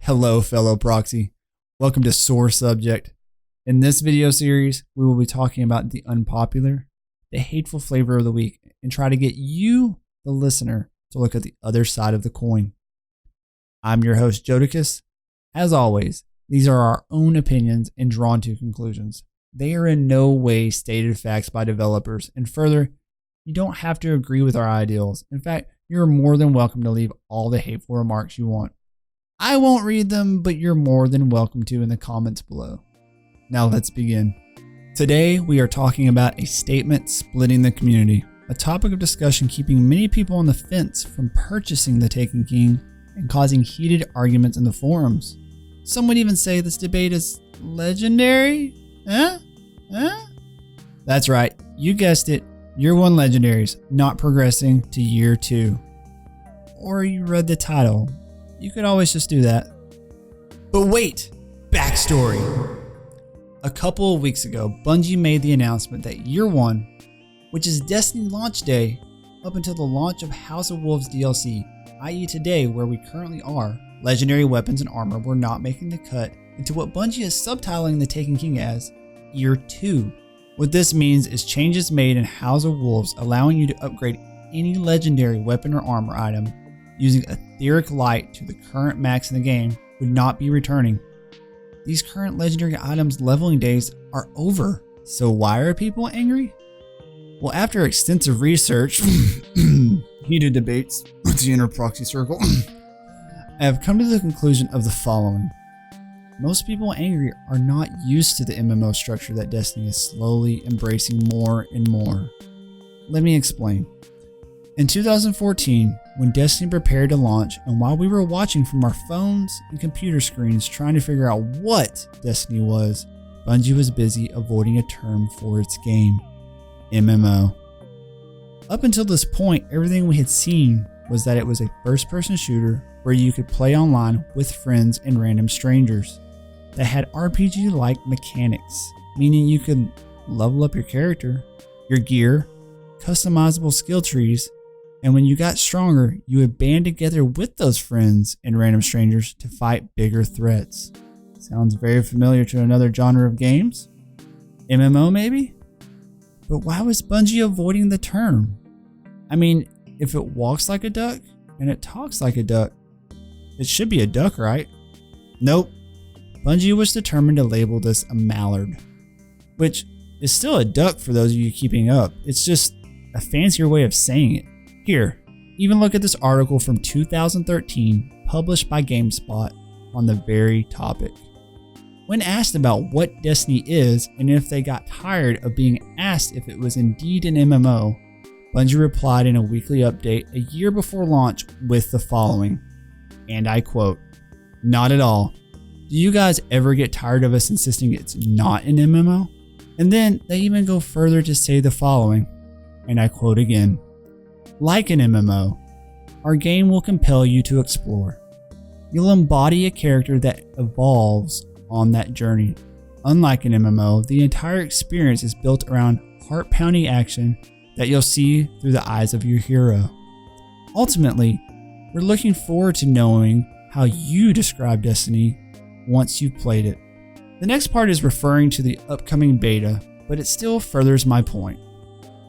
Hello, fellow Proxy. Welcome to Sore Subject. In this video series, we will be talking about the unpopular, the hateful flavor of the week, and try to get you, the listener, to look at the other side of the coin. I'm your host, Jodicus. As always, these are our own opinions and drawn to conclusions. They are in no way stated facts by developers, and further, you don't have to agree with our ideals. In fact, you're more than welcome to leave all the hateful remarks you want. I won't read them, but you're more than welcome to in the comments below. Now let's begin. Today we are talking about a statement splitting the community, a topic of discussion keeping many people on the fence from purchasing the Taken King and causing heated arguments in the forums. Some would even say this debate is legendary? Huh? That's right, you guessed it, Year 1 legendaries not progressing to Year 2. Or you read the title. You could always just do that. But wait, backstory. A couple of weeks ago, Bungie made the announcement that Year 1, which is Destiny launch day, up until the launch of House of Wolves DLC, i.e. today where we currently are, legendary weapons and armor were not making the cut into what Bungie is subtitling the Taken King as Year 2. What this means is changes made in House of Wolves allowing you to upgrade any legendary weapon or armor item using etheric light to the current max in the game would not be returning. These current legendary items leveling days are over, so why are people angry? Well, after extensive research, heated debates with the inner proxy circle, I have come to the conclusion of the following. Most people angry are not used to the MMO structure that Destiny is slowly embracing more and more. Let me explain. In 2014, when Destiny prepared to launch, and while we were watching from our phones and computer screens trying to figure out what Destiny was, Bungie was busy avoiding a term for its game, MMO. Up until this point, everything we had seen was that it was a first-person shooter where you could play online with friends and random strangers that had RPG-like mechanics, meaning you could level up your character, your gear, customizable skill trees, and when you got stronger, you would band together with those friends and random strangers to fight bigger threats. Sounds very familiar to another genre of games? MMO maybe? But why was Bungie avoiding the term? I mean, if it walks like a duck and it talks like a duck, it should be a duck, right? Nope. Bungie was determined to label this a mallard, which is still a duck for those of you keeping up. It's just a fancier way of saying it. Here, even look at this article from 2013 published by GameSpot on the very topic. When asked about what Destiny is and if they got tired of being asked if it was indeed an MMO, Bungie replied in a weekly update a year before launch with the following, and I quote, "Not at all. Do you guys ever get tired of us insisting it's not an MMO?" And then they even go further to say the following, and I quote again, "Like an MMO, our game will compel you to explore. You'll embody a character that evolves on that journey. Unlike an MMO, the entire experience is built around heart-pounding action that you'll see through the eyes of your hero. Ultimately, we're looking forward to knowing how you describe Destiny once you've played it." The next part is referring to the upcoming beta, but it still furthers my point.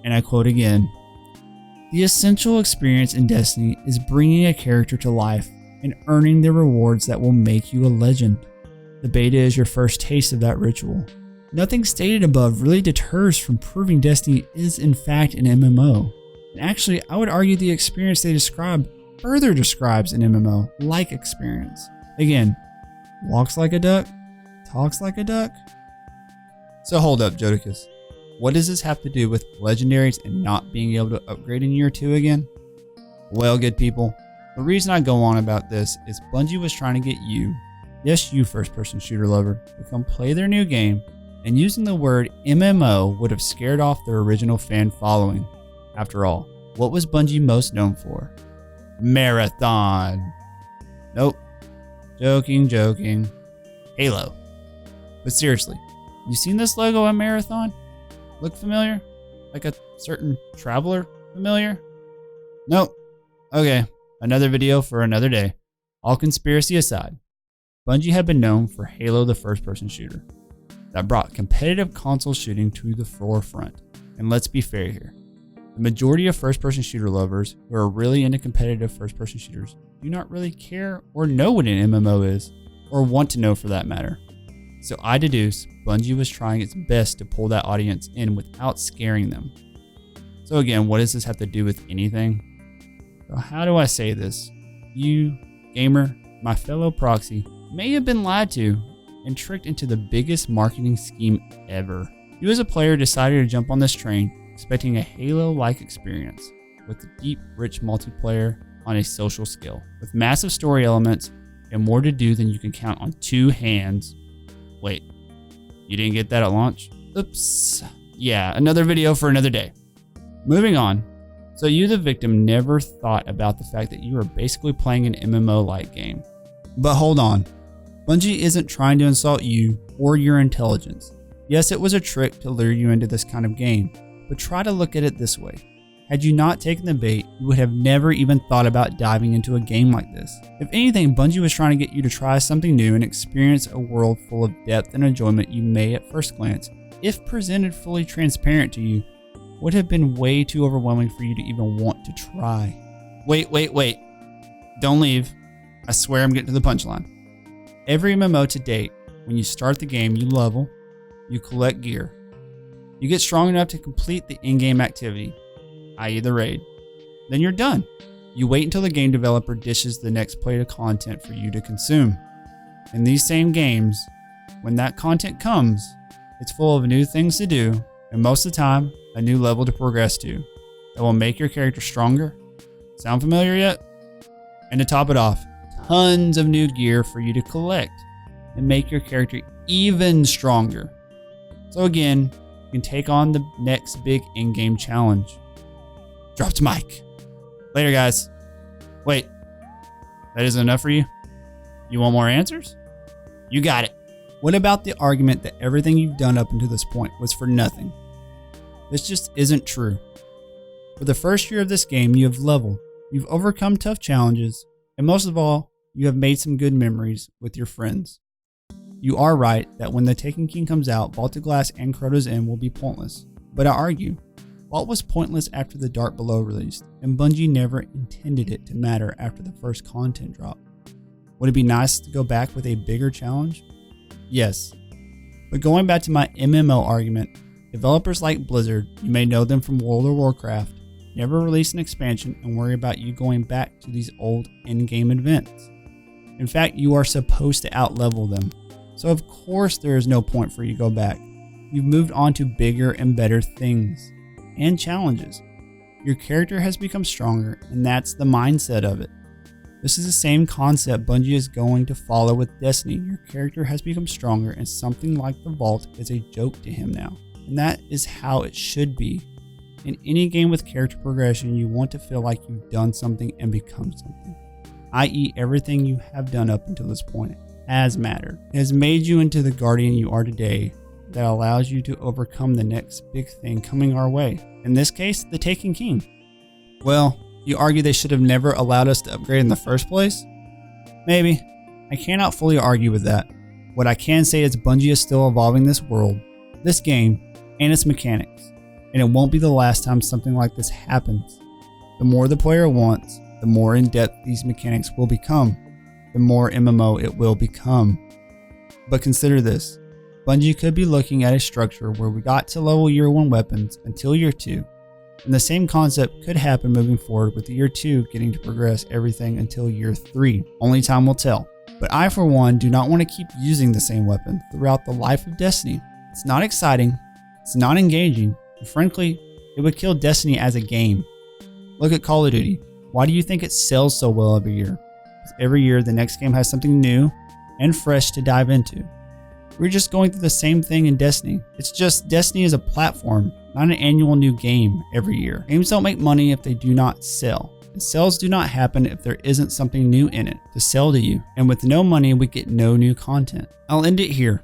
And I quote again, "The essential experience in Destiny is bringing a character to life and earning the rewards that will make you a legend. The beta is your first taste of that ritual. Nothing stated above really deters from proving Destiny is in fact an MMO. And actually, I would argue the experience they describe further describes an MMO-like experience. Again, walks like a duck, talks like a duck." So hold up, Jodicus. What does this have to do with legendaries and not being able to upgrade in Year 2 again? Well, good people, the reason I go on about this is Bungie was trying to get you, yes you first-person shooter lover, to come play their new game, and using the word MMO would have scared off their original fan following. After all, what was Bungie most known for? Marathon. Nope. Joking. Halo. But seriously, you seen this logo on Marathon? Look familiar? Like a certain traveler familiar? Nope. Okay, another video for another day. All conspiracy aside, Bungie had been known for Halo, the first-person shooter that brought competitive console shooting to the forefront. And let's be fair here. The majority of first-person shooter lovers who are really into competitive first-person shooters do not really care or know what an MMO is, or want to know for that matter. So I deduce Bungie was trying its best to pull that audience in without scaring them. So again, what does this have to do with anything? So how do I say this? You, gamer, my fellow Proxy, may have been lied to and tricked into the biggest marketing scheme ever. You as a player decided to jump on this train expecting a Halo-like experience with deep, rich multiplayer on a social scale, with massive story elements and more to do than you can count on two hands. Wait, you didn't get that at launch? Oops. Yeah, another video for another day. Moving on. So you, the victim, never thought about the fact that you were basically playing an MMO-like game. But hold on. Bungie isn't trying to insult you or your intelligence. Yes, it was a trick to lure you into this kind of game, but try to look at it this way. Had you not taken the bait, you would have never even thought about diving into a game like this. If anything, Bungie was trying to get you to try something new and experience a world full of depth and enjoyment you may at first glance, if presented fully transparent to you, would have been way too overwhelming for you to even want to try. Wait. Don't leave. I swear I'm getting to the punchline. Every MMO to date, when you start the game, you level, you collect gear. You get strong enough to complete the in-game activity, i.e. the raid. Then you're done. You wait until the game developer dishes the next plate of content for you to consume. In these same games, when that content comes, it's full of new things to do, and most of the time, a new level to progress to that will make your character stronger. Sound familiar yet? And to top it off, tons of new gear for you to collect and make your character even stronger. So again, you can take on the next big in-game challenge. Dropped mic. Later, guys. Wait, that isn't enough for you? You want more answers? You got it. What about the argument that everything you've done up until this point was for nothing? This just isn't true. For the first year of this game, you have leveled, you've overcome tough challenges, and most of all, you have made some good memories with your friends. You are right that when The Taken King comes out, Vault of Glass and Crota's End will be pointless. But I argue, Vault was pointless after the Dark Below released, and Bungie never intended it to matter after the first content drop. Would it be nice to go back with a bigger challenge? Yes. But going back to my MMO argument, developers like Blizzard, you may know them from World of Warcraft, never release an expansion and worry about you going back to these old in-game events. In fact, you are supposed to outlevel them. So of course there is no point for you to go back. You've moved on to bigger and better things and challenges. Your character has become stronger, and that's the mindset of it. This is the same concept Bungie is going to follow with Destiny. Your character has become stronger, and something like the Vault is a joke to him now. And that is how it should be. In any game with character progression, you want to feel like you've done something and become something. I.e., everything you have done up until this point has mattered. It has made you into the guardian you are today that allows you to overcome the next big thing coming our way. In this case, the Taken King. Well, you argue they should have never allowed us to upgrade in the first place? Maybe. I cannot fully argue with that. What I can say is Bungie is still evolving this world, this game, and its mechanics, and it won't be the last time something like this happens. The more the player wants, the more in-depth these mechanics will become, the more MMO it will become. But consider this, Bungie could be looking at a structure where we got to level year 1 weapons until year 2, and the same concept could happen moving forward with year 2 getting to progress everything until year 3. Only time will tell. But I, for one, do not want to keep using the same weapon throughout the life of Destiny. It's not exciting, it's not engaging, and frankly, it would kill Destiny as a game. Look at Call of Duty. Why do you think it sells so well every year? Because every year the next game has something new and fresh to dive into. We're just going through the same thing in Destiny. It's just Destiny is a platform, not an annual new game every year. Games don't make money if they do not sell. And sales do not happen if there isn't something new in it to sell to you. And with no money, we get no new content. I'll end it here.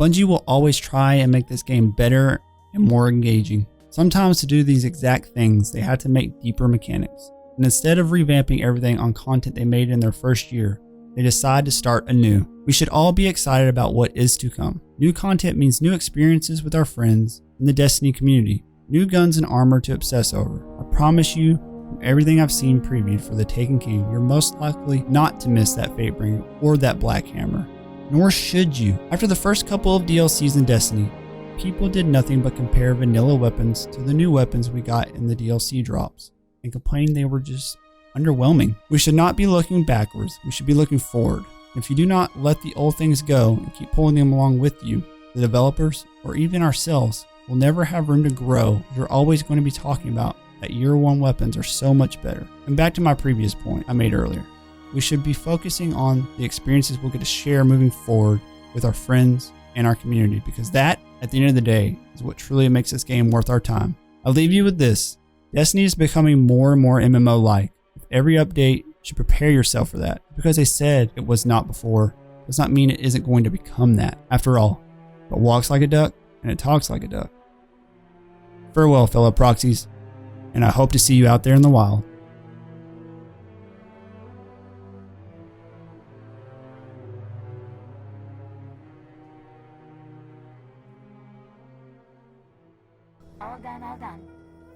Bungie will always try and make this game better and more engaging. Sometimes to do these exact things, they had to make deeper mechanics. And instead of revamping everything on content they made in their first year, they decide to start anew. We should all be excited about what is to come. New content means new experiences with our friends in the Destiny community, new guns and armor to obsess over. I promise you, from everything I've seen previewed for the Taken King, you're most likely not to miss that Fatebringer or that Black Hammer. Nor should you. After the first couple of DLCs in Destiny, people did nothing but compare vanilla weapons to the new weapons we got in the DLC drops and complained they were just underwhelming. We should not be looking backwards, we should be looking forward. If you do not let the old things go and keep pulling them along with you, the developers, or even ourselves, will never have room to grow. You're always going to be talking about that year one weapons are so much better. And back to my previous point I made earlier, we should be focusing on the experiences we'll get to share moving forward with our friends and our community, because that, at the end of the day, is what truly makes this game worth our time. I'll leave you with this. Destiny is becoming more and more MMO-like. With every update, you should prepare yourself for that. Because they said it was not before, does not mean it isn't going to become that. After all, it walks like a duck and it talks like a duck. Farewell, fellow proxies, and I hope to see you out there in the wild. All done, all done.